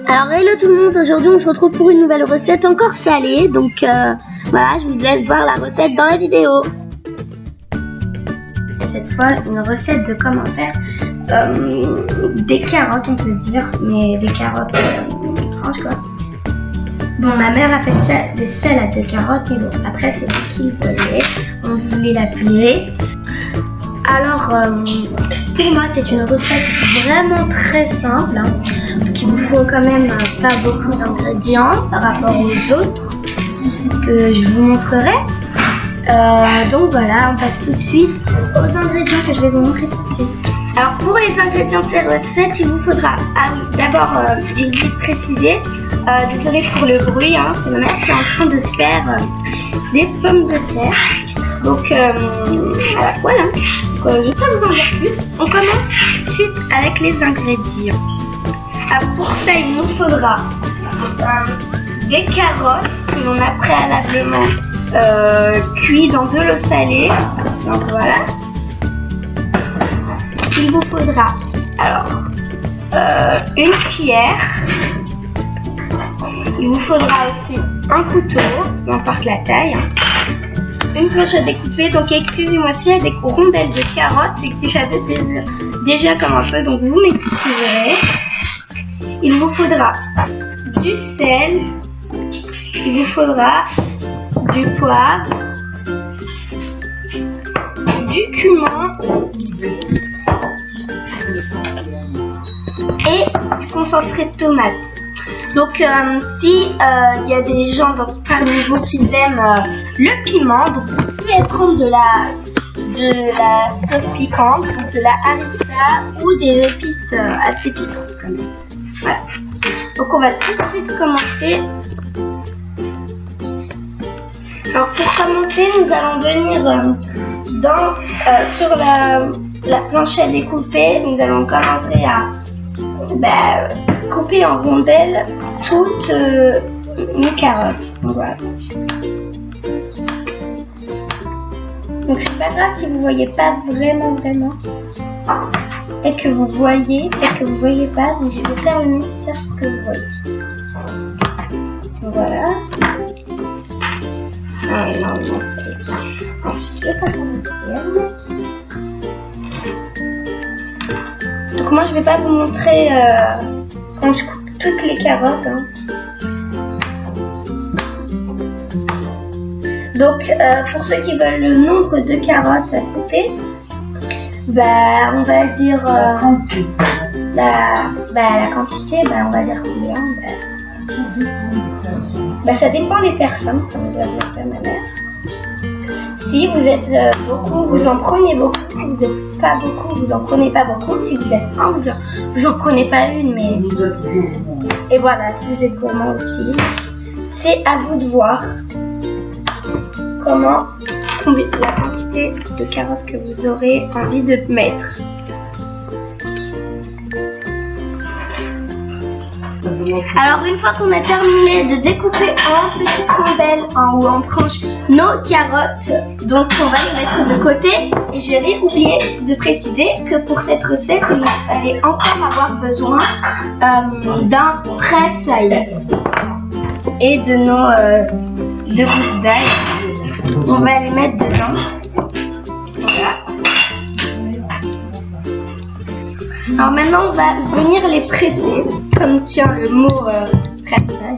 Alors hello tout le monde, aujourd'hui on se retrouve pour une nouvelle recette encore salée, donc voilà, je vous laisse voir la recette dans la vidéo. Et cette fois une recette de comment faire des carottes on peut dire, mais des carottes tranches quoi. Bon, ma mère appelle ça des salades de carottes, mais bon, après c'est vous qui le voulez, on voulait l'appeler. Alors, pour moi, c'est une recette vraiment très simple, hein, donc il vous faut quand même pas beaucoup d'ingrédients par rapport aux autres que je vous montrerai. Donc voilà, on passe tout de suite aux ingrédients que je vais vous montrer tout de suite. Alors pour les ingrédients de cette recette, il vous faudra, d'abord j'ai oublié de préciser, désolée pour le bruit, hein, c'est ma mère qui est en train de faire des pommes de terre. Donc voilà, je ne vais pas vous en dire plus. On commence tout de suite avec les ingrédients. Alors pour ça, il nous faudra des carottes que l'on a préalablement cuit dans de l'eau salée. Donc voilà. Il vous faudra alors une cuillère. Il vous faudra aussi un couteau, peu importe la taille. Une planche à découper, donc excusez-moi s'il y a des rondelles de carottes, c'est que j'avais déjà comme un peu, donc vous m'excuserez. Il vous faudra du sel, il vous faudra du poivre, du cumin et du concentré de tomate. Donc si il y a des gens parmi vous qui aiment le piment, donc vous pouvez prendre de la sauce piquante, donc de la harissa ou des épices assez piquantes quand même. Voilà. Donc on va tout de suite commencer. Alors pour commencer, nous allons venir sur la planche à découper, nous allons commencer à couper en rondelles toutes mes carottes. Donc voilà. Donc c'est pas grave si vous voyez pas vraiment. Peut-être que vous voyez, peut-être que vous voyez pas, donc je vais faire le nécessaire pour que vous voyez. Donc voilà. Ensuite les pâtes anciennes. Donc moi je vais pas vous montrer quand je coupe toutes les carottes. Hein. Donc pour ceux qui veulent le nombre de carottes à couper, on va dire la quantité, on va dire combien. Ça dépend des personnes, comme doit dire ma mère. Si vous êtes beaucoup, vous en prenez beaucoup. Si vous n'êtes pas beaucoup, vous en prenez pas beaucoup. Si vous êtes un, vous en prenez pas une, mais... Et voilà, si vous êtes gourmand aussi. C'est à vous de voir comment tomber la quantité de carottes que vous aurez envie de mettre. Alors une fois qu'on a terminé de découper en petites rondelles ou en tranches nos carottes, donc on va les mettre de côté. Et j'avais oublié de préciser que pour cette recette, il fallait encore avoir besoin d'un presse-ail et de nos deux gousses d'ail. On va les mettre dedans. Voilà. Alors maintenant, on va venir les presser, comme tient le mot presse-ail.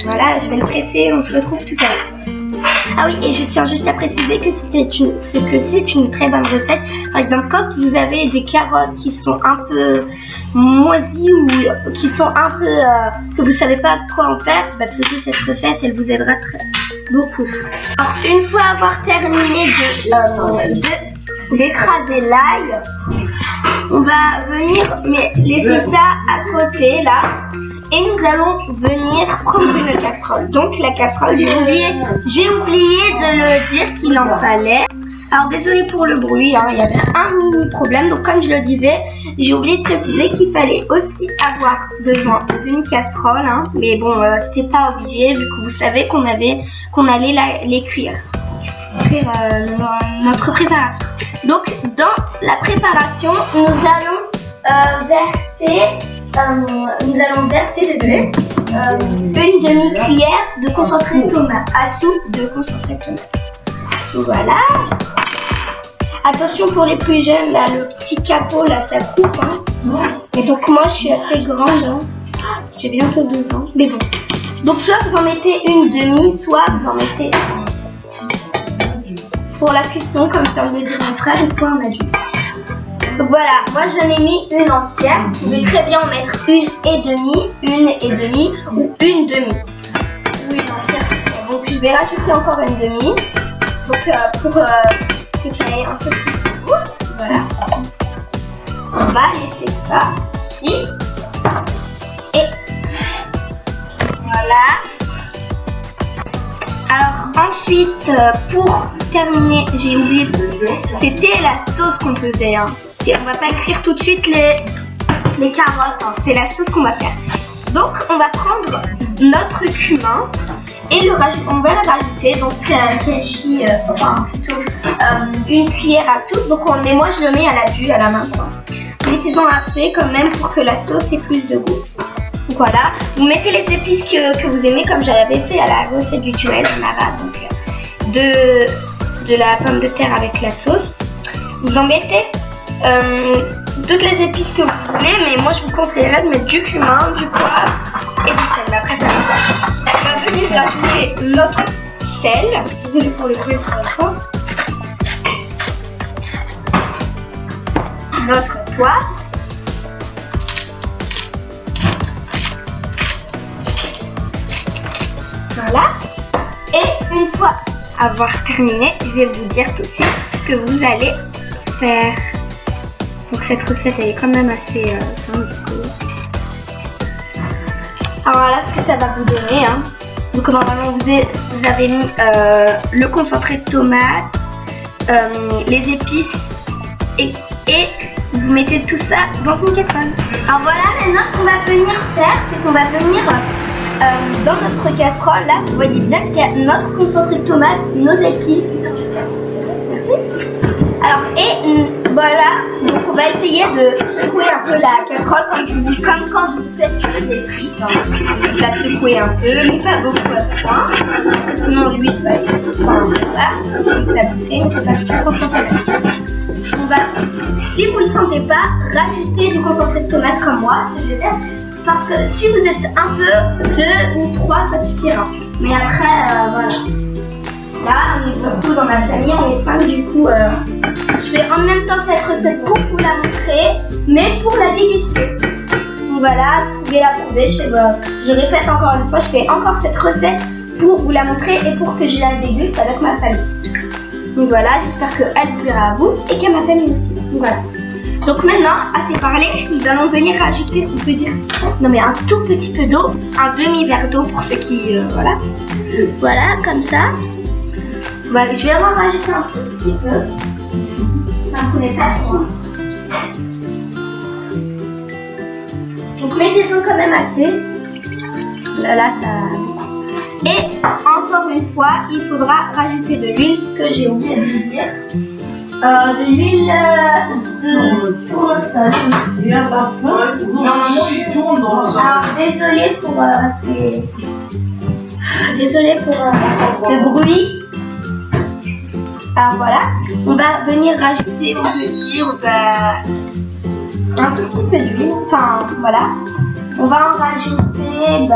Voilà, je vais le presser, on se retrouve tout à l'heure. Ah oui, et je tiens juste à préciser que c'est une très bonne recette. Par exemple, quand vous avez des carottes qui sont un peu moisies ou qui sont un peu que vous savez pas quoi en faire, faisez cette recette, elle vous aidera beaucoup. Alors, une fois avoir terminé d'écraser l'ail, on va venir laisser ça à côté là. Et nous allons venir prendre une casserole. Donc la casserole, j'ai oublié de le dire qu'il en fallait. Alors désolé pour le bruit, hein, il y avait un mini problème. Donc comme je le disais, j'ai oublié de préciser qu'il fallait aussi avoir besoin d'une casserole. Hein, mais bon, c'était pas obligé vu que vous savez qu'on allait les cuire. Notre préparation. Donc dans la préparation, nous allons verser nous allons verser, désolé, une demi-cuillère de concentré de tomate, à soupe de concentré de tomate. Voilà. Attention pour les plus jeunes, là, le petit capot, là, ça coupe. Hein. Et donc moi, je suis assez grande. Hein. J'ai bientôt 12 ans. Mais bon. Donc soit vous en mettez une demi, soit vous en mettez pour la cuisson, comme ça me le dit mon frère, une fois on a dû. Donc voilà, moi j'en ai mis une entière. Vous pouvez très bien en mettre une et demi ou une demi. Ou une entière. Donc je vais rajouter encore une demi. Donc pour que ça ait un peu plus de goût. Voilà. On va laisser ça ici. Et voilà. Alors ensuite, pour terminer, j'ai oublié, c'était la sauce qu'on faisait. Hein. On va pas cuire tout de suite les carottes, hein. C'est la sauce qu'on va faire. Donc on va prendre notre cumin et on va le rajouter. Donc une cuillère à soupe. Donc mais moi je le mets à la vue, à la main quoi. Mettez-en assez quand même pour que la sauce ait plus de goût. Donc voilà, vous mettez les épices que vous aimez comme j'avais fait à la recette du Joël de Mara. Donc de la pomme de terre avec la sauce. Vous en mettez toutes les épices que vous voulez, mais moi je vous conseillerais de mettre du cumin, du poivre et du sel. Mais après ça va. On va venir rajouter notre sel. Désolée pour le bruit de ça. Notre poivre. Voilà. Et une fois avoir terminé, je vais vous dire tout de suite ce que vous allez faire. Donc cette recette elle est quand même assez simple. Alors voilà ce que ça va vous donner. Hein. Donc normalement vous avez mis le concentré de tomate, les épices et vous mettez tout ça dans une casserole. Alors voilà, maintenant ce qu'on va venir faire, c'est qu'on va venir dans notre casserole. Là vous voyez bien qu'il y a notre concentré de tomate, nos épices. Merci. Alors voilà, donc on va essayer de secouer un peu la casserole comme quand vous faites des frites. Hein. La secouer un peu, mais pas beaucoup à ce point, parce que sinon l'huile va être voilà, ça pousser, mais c'est pas super concentré. On va, si vous ne le sentez pas, rajouter du concentré de tomate comme moi, ce que je vais faire. Parce que si vous êtes un peu, 2 ou 3, ça suffira. Mais après, voilà. Là, on est beaucoup dans ma famille, on est 5 du coup. Je fais en même temps cette recette pour vous la montrer, mais pour la déguster. Donc voilà, vous pouvez la trouver. Je répète encore une fois, je fais encore cette recette pour vous la montrer et pour que je la déguste avec ma famille. Donc voilà, j'espère qu'elle plaira à vous et qu'à ma famille aussi. Donc voilà. Donc maintenant, assez parlé, nous allons venir rajouter, on peut dire, non mais un tout petit peu d'eau, un demi-verre d'eau pour ceux qui, voilà. Voilà, comme ça. Voilà, je vais en rajouter un tout petit peu. N'en prenez pas trop. Donc mettez-en quand même assez. Là, ça... Et encore une fois, il faudra rajouter de l'huile, ce que j'ai oublié de vous dire. De l'huile de tournesol. Alors désolé pour ce bruit. Alors voilà, on va venir rajouter, on peut dire, un tout petit peu d'huile. Enfin voilà, on va en rajouter,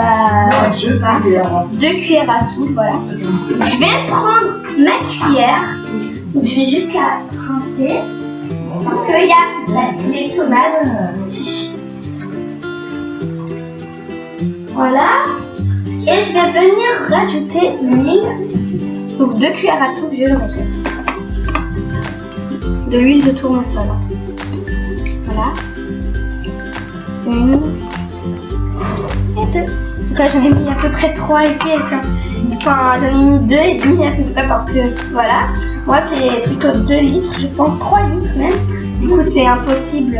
je sais pas, 2 cuillères à soupe, voilà. Je vais prendre ma cuillère. Donc je vais juste la rincer parce qu'il y a les tomates. Voilà. Et je vais venir rajouter l'huile. Donc 2 cuillères à soupe, je le refais. De l'huile de tournesol. Voilà. 1 et 2. Donc là j'en ai mis à peu près 3 et quelques. Enfin j'en ai mis 2 et demi à peu près parce que voilà. Moi c'est plutôt 2 litres, je pense 3 litres même. Du coup c'est impossible.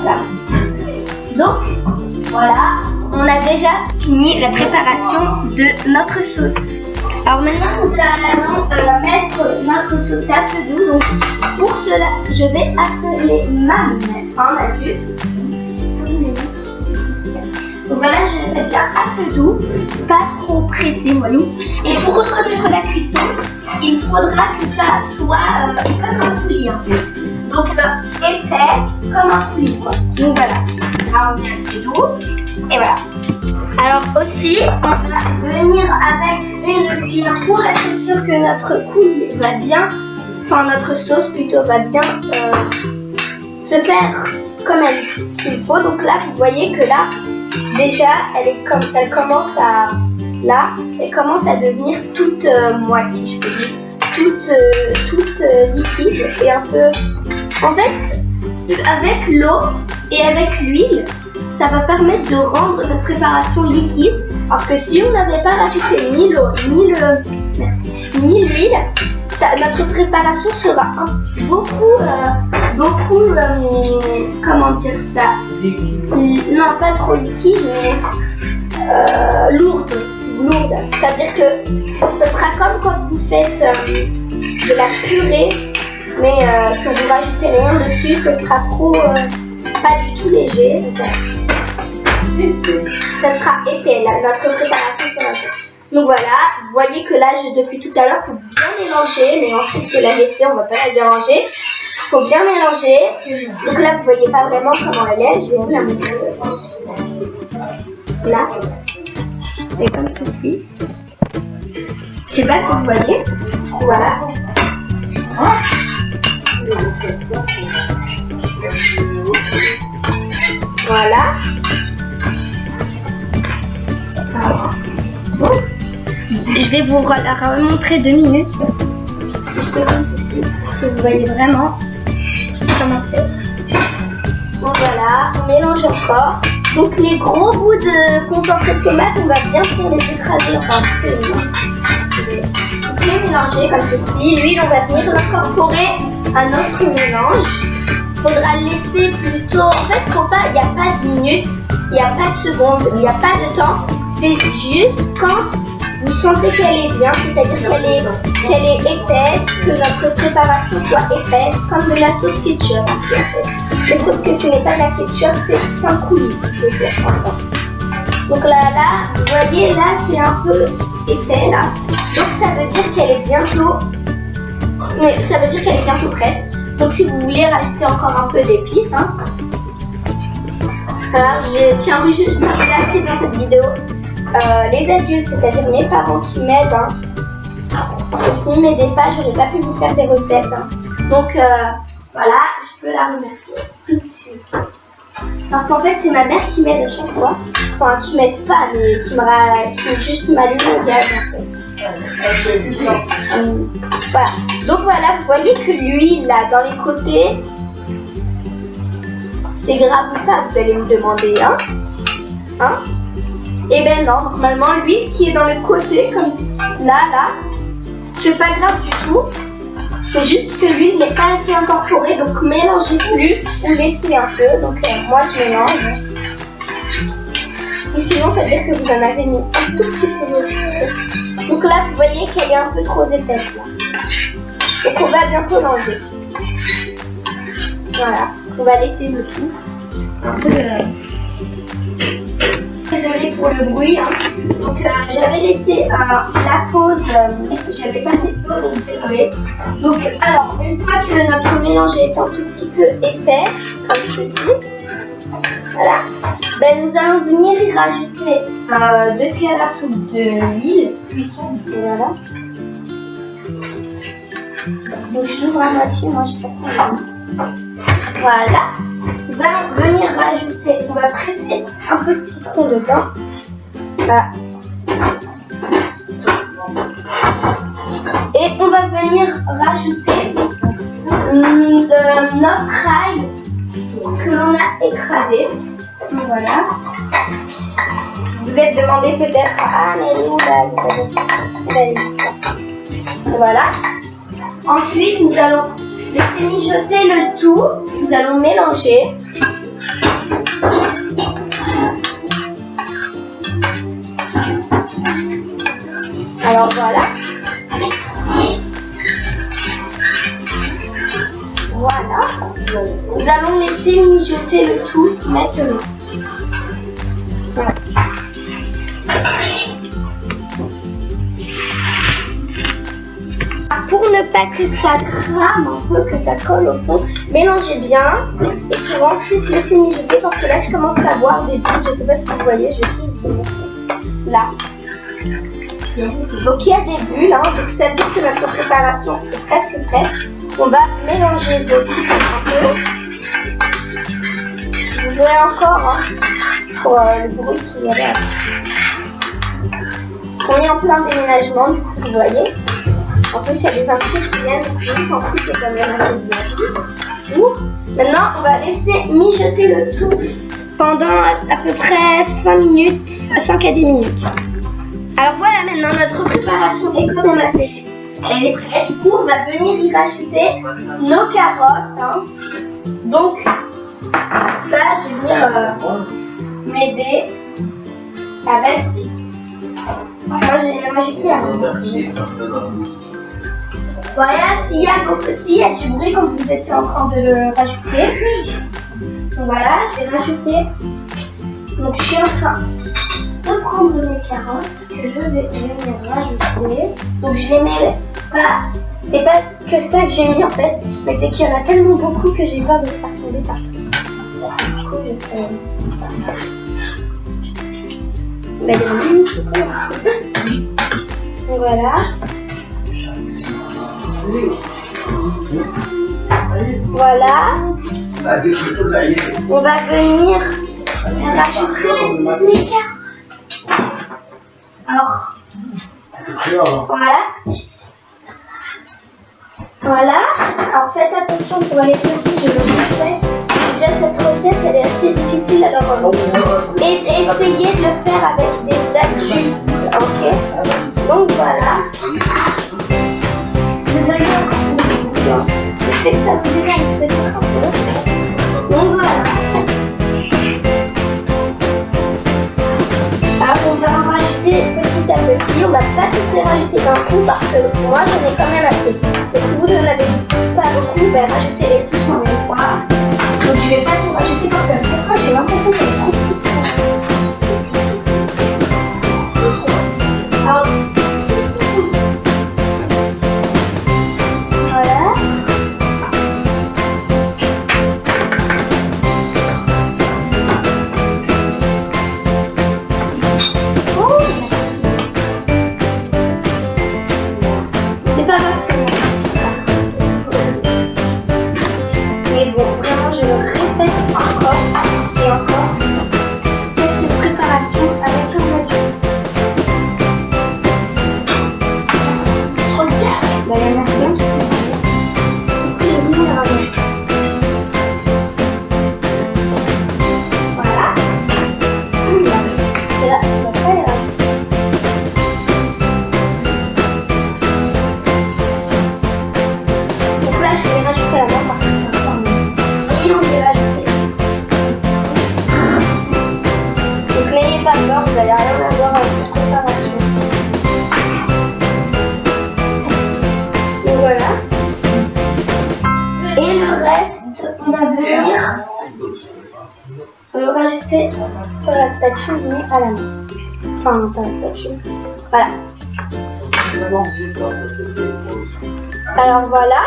Voilà. Donc voilà, on a déjà fini la préparation de notre sauce. Alors maintenant nous allons mettre notre sauce à feu doux. Donc pour cela je vais appeler ma mère en adulte. Donc voilà, je le fais bien un peu doux, pas trop pressé, voyons. Et pour reconnaître la cuisson, il faudra que ça soit comme un poulet en fait. Donc épais comme un poulet quoi. Donc voilà, là on met un peu doux et voilà. Alors aussi, on va venir avec une cuillère pour être sûr que notre couille va bien, enfin notre sauce plutôt va bien se faire comme il faut. Donc là, vous voyez que là, déjà, elle commence à devenir toute moite, si je peux dire, toute liquide et un peu. En fait, avec l'eau et avec l'huile, ça va permettre de rendre notre préparation liquide. Parce que si on n'avait pas rajouté ni l'eau ni l'huile, notre préparation sera beaucoup, comment dire ça, non pas trop liquide, mais lourde. C'est-à-dire que ce sera comme quand vous faites de la purée, mais que vous rajoutez rien dessus, ce sera trop, pas du tout léger. Ça sera épais, là, notre préparation sera épais. Donc voilà, vous voyez que là, depuis tout à l'heure, il faut bien mélanger, mais ensuite il faut la laisser, on va pas la déranger. Il faut bien mélanger. Donc là, vous voyez pas vraiment comment elle est. Je vais vous la mettre là. Et comme ceci. Je sais pas si vous voyez. Voilà. Voilà. Bon. Je vais vous la remontrer 2 minutes. Juste comme ceci. Que vous voyez vraiment comment c'est. Bon voilà, on mélange encore. Donc les gros bouts de concentré de tomate, on va bien faire les écraser. Enfin, donc les mélanger comme ceci. L'huile, on va venir l'incorporer à notre mélange. Il faudra le laisser plutôt. En fait, il n'y a pas de minutes, il n'y a pas de secondes, il n'y a pas de temps. C'est juste quand vous sentez qu'elle est bien, c'est-à-dire qu'elle est épaisse, que notre préparation soit épaisse, comme de la sauce ketchup. Mais sauf que ce n'est pas de la ketchup, c'est un coulis. Donc là, vous voyez, là, c'est un peu épais, là. Donc ça veut dire qu'elle est bientôt, prête. Donc si vous voulez rajouter encore un peu d'épices, hein. Alors, je tiens à juste placer dans cette vidéo les adultes, c'est-à-dire mes parents qui m'aident. Hein. Et s'ils ne m'aidaient pas, j'aurais pas pu vous faire des recettes. Hein. Donc voilà, je peux la remercier tout de suite. Parce qu'en fait, c'est ma mère qui m'aide à chaque fois. Enfin, qui m'aide pas, mais qui juste m'allume le gaz en fait. Voilà. Donc voilà, vous voyez que l'huile là dans les côtés, c'est grave ou pas, vous allez me demander, hein? Eh ben non, normalement l'huile qui est dans le côté, comme là, c'est pas grave du tout. C'est juste que l'huile n'est pas assez incorporée, donc mélangez plus ou laissez un peu. Donc moi je mélange. Ou sinon ça veut dire que vous en avez mis un tout petit peu. Donc là vous voyez qu'elle est un peu trop épaisse là. Donc on va bientôt l'enlever. Voilà, on va laisser le tout. Un peu désolée pour le bruit. Hein. Donc j'avais laissé la pause, j'avais passé de pause, donc désolée. Donc alors, une fois que notre mélange est un tout petit peu épais, comme ceci, voilà, ben, nous allons venir y rajouter 2 cuillères à soupe d'huile. Voilà. Donc je l'ouvre à moitié, moi je passe pas. Voilà. Nous allons venir rajouter, on va presser un petit citron dedans. Voilà. Et on va venir rajouter notre ail que l'on a écrasé. Voilà. Vous êtes demandé peut-être, ah mais où l'ail? Voilà. Ensuite, nous allons laisser mijoter le tout. Nous allons mélanger. Alors voilà. Voilà. Nous allons laisser mijoter le tout maintenant. Voilà. Pour ne pas que ça crame un peu, que ça colle au fond, mélangez bien et pour ensuite laisser mijoter parce que là je commence à voir des bulles, je sais pas si vous voyez, je vais essayer de vous montrer. Là. Donc il y a des bulles, hein, donc ça veut dire que notre préparation est presque prête. On va mélanger vos bulles un peu. Vous verrez encore hein, pour le bruit qu'il y a là. On est en plein déménagement, du coup vous voyez. En plus, il y a des intrus qui viennent, juste en plus, c'est quand même assez bien. Maintenant, on va laisser mijoter le tout pendant à peu près 5 minutes, 5 à 10 minutes. Alors voilà, maintenant notre préparation est quand même assez. Elle est prête. Du coup, on va venir y rajouter nos carottes. Hein. Donc, pour ça, je vais venir m'aider avec. Moi, je vais rajouter la voilà, s'il y a du bruit quand vous êtes en train de le rajouter. Donc voilà, je vais rajouter. Donc je suis en train de prendre mes carottes que je vais venir rajouter. Donc je les mets pas. C'est pas que ça que j'ai mis en fait, mais c'est qu'il y en a tellement beaucoup que j'ai peur de faire tomber partout. Du coup, je vais faire ça. Voilà. Voilà. On va venir rajouter les carottes. Alors, voilà. Voilà. Alors faites attention pour les petits, je le sais. Déjà cette recette elle est assez difficile alors essayez de le faire avec des adultes. Ok. Donc voilà. Vous avez encore beaucoup. Je sais que ça vous énerve peut-être un peu. Donc voilà. Alors on va en rajouter petit à petit. On va pas tous les rajouter d'un coup parce que moi j'en ai quand même assez. Et si vous n'en avez pas beaucoup, ben rajoutez-les tous en une fois. Donc je vais pas tout rajouter parce que moi j'ai l'impression qu'elle est trop petite. Alors, on va venir le rajouter sur la spatule mais à la main. Enfin, pas la spatule. Voilà. Alors voilà.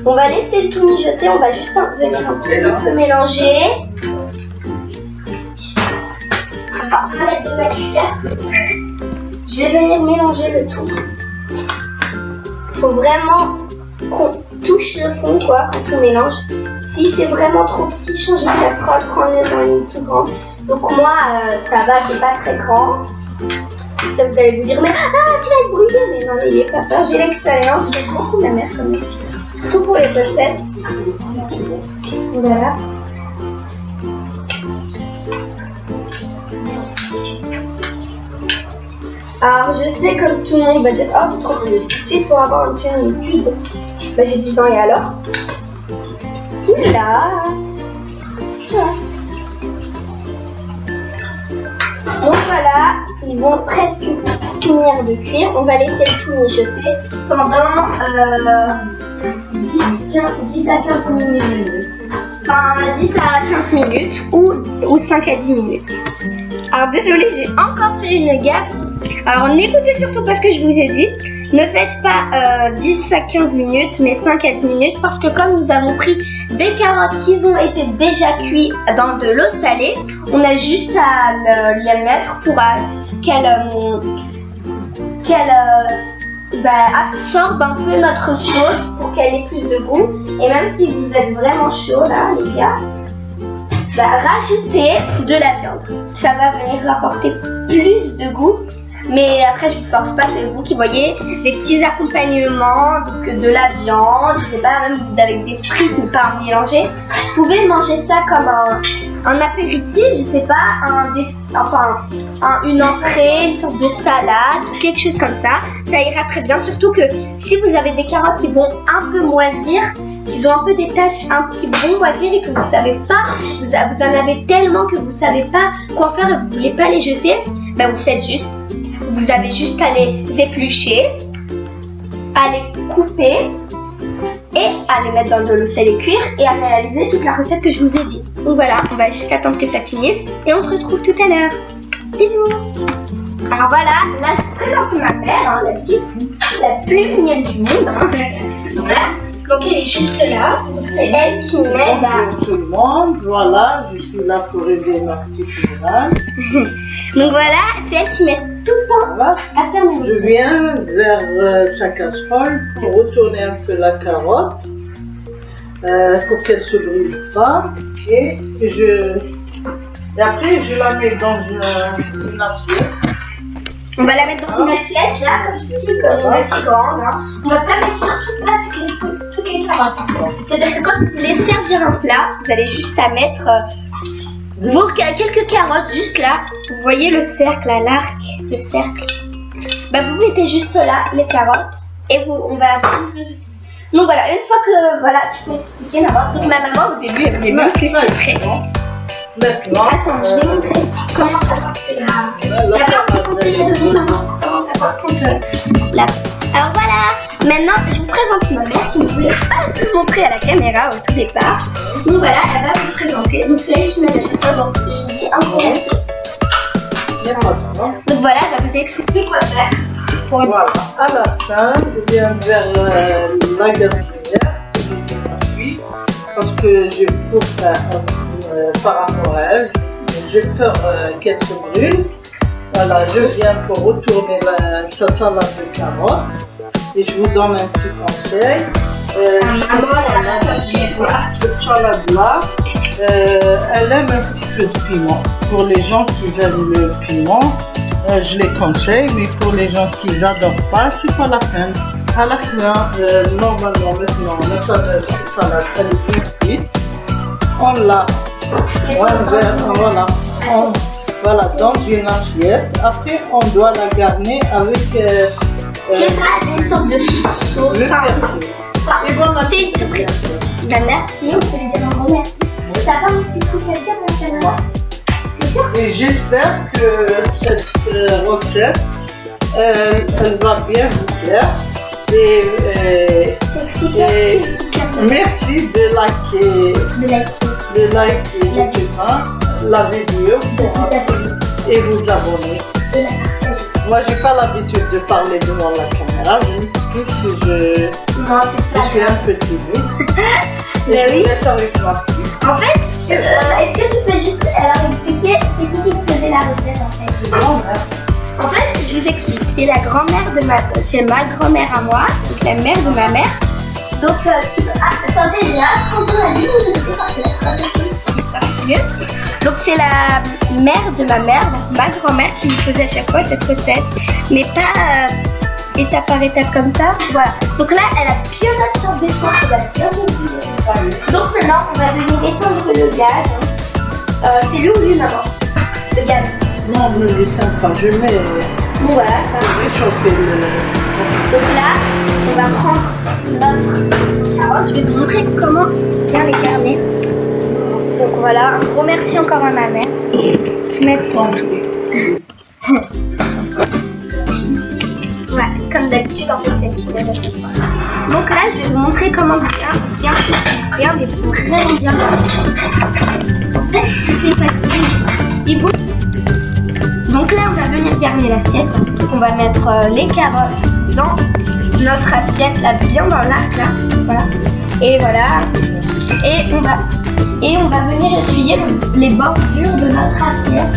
On va laisser tout mijoter. On va juste venir un petit peu mélanger. Alors, à l'aide de ma cuillère, je vais venir mélanger le tout. Il faut vraiment qu'on touche le fond quoi, quand on mélange. Si c'est vraiment trop petit, changez de casserole, prenez une plus grande. Donc moi, ça va, c'est pas très grand. Ça, vous allez vous dire, mais tu vas être brûlé. Mais non, n'ayez pas peur, j'ai l'expérience, j'aime beaucoup ma mère comme ça. Surtout pour les recettes. Voilà. Alors je sais comme tout le monde va dire oh c'est trop petit pour avoir une chaîne YouTube. Bah j'ai 10 ans et alors là. Donc voilà, ils vont presque finir de cuire. On va laisser le tout mijoter pendant 10 à 15 minutes. Enfin 10 à 15 minutes ou 5 à 10 minutes. Alors désolée, j'ai encore fait une gaffe. Alors n'écoutez surtout pas ce que je vous ai dit. Ne faites pas 10 à 15 minutes, mais 5 à 10 minutes. Parce que comme nous avons pris des carottes qui ont été déjà cuites dans de l'eau salée, on a juste à les mettre pour qu'elle absorbe un peu notre sauce pour qu'elle ait plus de goût. Et même si vous êtes vraiment chaud là, les gars, rajoutez de la viande. Ça va venir apporter plus de goût. Mais après, je ne force pas, c'est vous qui voyez les petits accompagnements, donc de la viande, je sais pas, même avec des frites, mais pas en mélanger. Vous pouvez manger ça comme un apéritif, je sais pas, une entrée, une sorte de salade, quelque chose comme ça. Ça ira très bien, surtout que si vous avez des carottes qui vont un peu moisir, ils ont un peu des taches qui vont moisir et que vous savez pas, vous en avez tellement que vous savez pas quoi faire et vous voulez pas les jeter, vous avez juste à les éplucher, à les couper et à les mettre dans de l'eau salée cuire et à réaliser toute la recette que je vous ai dit. Donc voilà, on va juste attendre que ça finisse et on se retrouve tout à l'heure. Bisous. Alors voilà, là je présente ma mère, la plus mignonne du monde. Voilà. Donc elle est juste là, donc c'est elle qui m'aide à... Bonjour tout le monde, voilà, je suis là pour aider ma petite Miran. Donc voilà, c'est elle qui m'aide tout le temps Voilà. à faire mes Je recettes. viens vers sa casserole pour retourner un peu la carotte pour qu'elle se brûle pas et après je la mets dans une assiette. On va la mettre dans une assiette là, comme ceci, comme une assez grande. Hein. On va pas mettre surtout pas toutes les carottes. C'est-à-dire que quand vous voulez servir un plat, vous allez juste à mettre quelques carottes juste là. Vous voyez le cercle, là, l'arc, le cercle. Vous mettez juste là les carottes et on va rajouter. Donc voilà, une fois que tu peux expliquer maman. Donc ma maman au début elle voulait même que je montrer. Maintenant, Attends, je vais montrer comment ça porte la partie conseillée de maman. Comment ça porte contre la. Alors voilà, maintenant je vous présente ma mère qui ne voulait pas se montrer à la caméra au tout départ. Donc voilà, elle va vous présenter. Donc c'est elle qui m'aide à chaque fois, donc je lui dis un petit merci. Donc voilà, elle va vous expliquer quoi faire. voilà, à la fin, je viens vers la gazinière, parce que j'ai pour faire par rapport à elle, j'ai peur qu'elle se brûle. Voilà, je viens pour retourner sa salade de carottes et je vous donne un petit conseil. Cette salade-là, elle aime un petit peu de piment. Pour les gens qui aiment le piment, je les conseille, mais pour les gens qui n'adorent pas, c'est pas la peine. À la fin, normalement maintenant, la salade elle est toute cuite. On la voilà, dans une assiette. Après, on doit la garnir avec des sortes de sauce. le persil. Et voilà, C'est une surprise. Merci, on peut lui dire un gros merci. T'as pas un petit truc à dire pour la caméra? C'est sûr? et j'espère que cette recette, elle va bien vous plaire. Et merci de liker, je sais pas, la vidéo et vous abonner. Moi, j'ai pas l'habitude de parler devant la caméra. Je m'excuse si je suis un peu timide. Mais oui. Je laisse avec ma fille. En fait, est-ce que tu peux juste expliquer c'est qui faisait la recette en fait? Grand-mère. En fait, je vous explique. C'est la grand-mère c'est ma grand-mère à moi, donc la mère de ma mère. Donc, attends déjà, quand on a lu, je sais pas, c'est mieux. Donc c'est la mère de ma mère, donc ma grand-mère qui me faisait à chaque fois cette recette, mais pas étape par étape comme ça. Voilà. Donc là, elle a bien absorbé, je pense qu'elle a bien absorbé. Donc maintenant, on va venir éteindre le gaz. C'est lui ou lui, maman? Le gaz. Non, ne l'éteins pas, je mets. Bon voilà, ça va. Réchauffer Donc là, on va prendre notre carotte. Je vais vous montrer comment bien les garnir. Donc voilà, un gros merci encore à ma mère. Je mets voilà, comme d'habitude, en fait, c'est elle qui m'aide à chaque fois. Donc là, je vais vous montrer comment bien, mais vraiment bien. En fait, c'est facile. Il faut garnir l'assiette. On va mettre les carottes dans notre assiette, là, bien dans l'arc, là. Voilà. Et voilà. Et on va venir essuyer les bordures de notre assiette.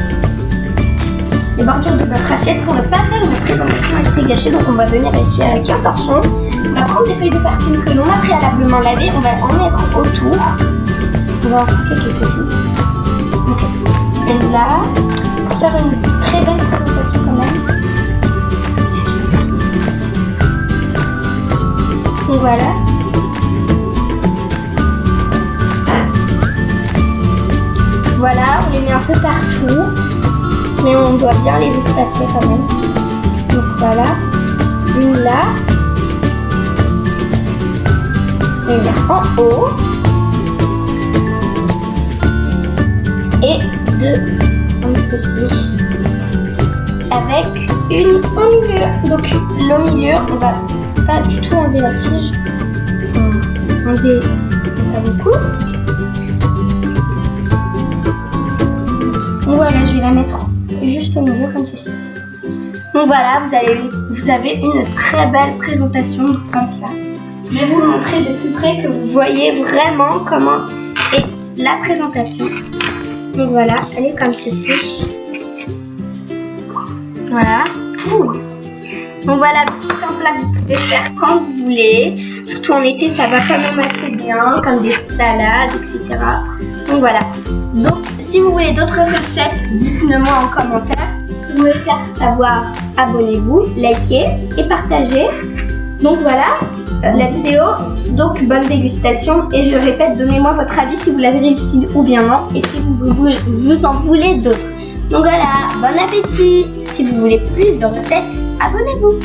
Les bordures de notre assiette pour ne pas faire une présentation avec ses gâchés. Donc on va venir essuyer avec un torchon. On va prendre des feuilles de persil que l'on a préalablement lavées. On va en mettre autour. On va en faire quelques secousses. Ok. Et là, faire une très belle présentation quand même. Donc voilà. Voilà, on les met un peu partout. Mais on doit bien les espacer quand même. Donc voilà. Une là. Une en haut. Et deux comme ceci. Avec une au milieu. Donc le milieu, on va pas du tout enlever la tige. On va enlever ça beaucoup. Voilà, je vais la mettre juste au milieu comme ceci. Donc voilà, vous avez une très belle présentation comme ça. Je vais vous le montrer de plus près que vous voyez vraiment comment est la présentation. Donc voilà, elle est comme ceci. Voilà. Donc voilà, tout un plat que vous pouvez faire quand vous voulez. Surtout en été, ça va quand même assez bien, comme des salades, etc. Donc voilà. Donc si vous voulez d'autres recettes, dites-le moi en commentaire. Si vous voulez faire savoir, abonnez-vous, likez et partagez. Donc voilà la vidéo. Donc bonne dégustation et je répète, donnez-moi votre avis si vous l'avez réussi ou bien non et si vous en voulez d'autres. Donc voilà, bon appétit. Si vous voulez plus de recettes, abonnez-vous.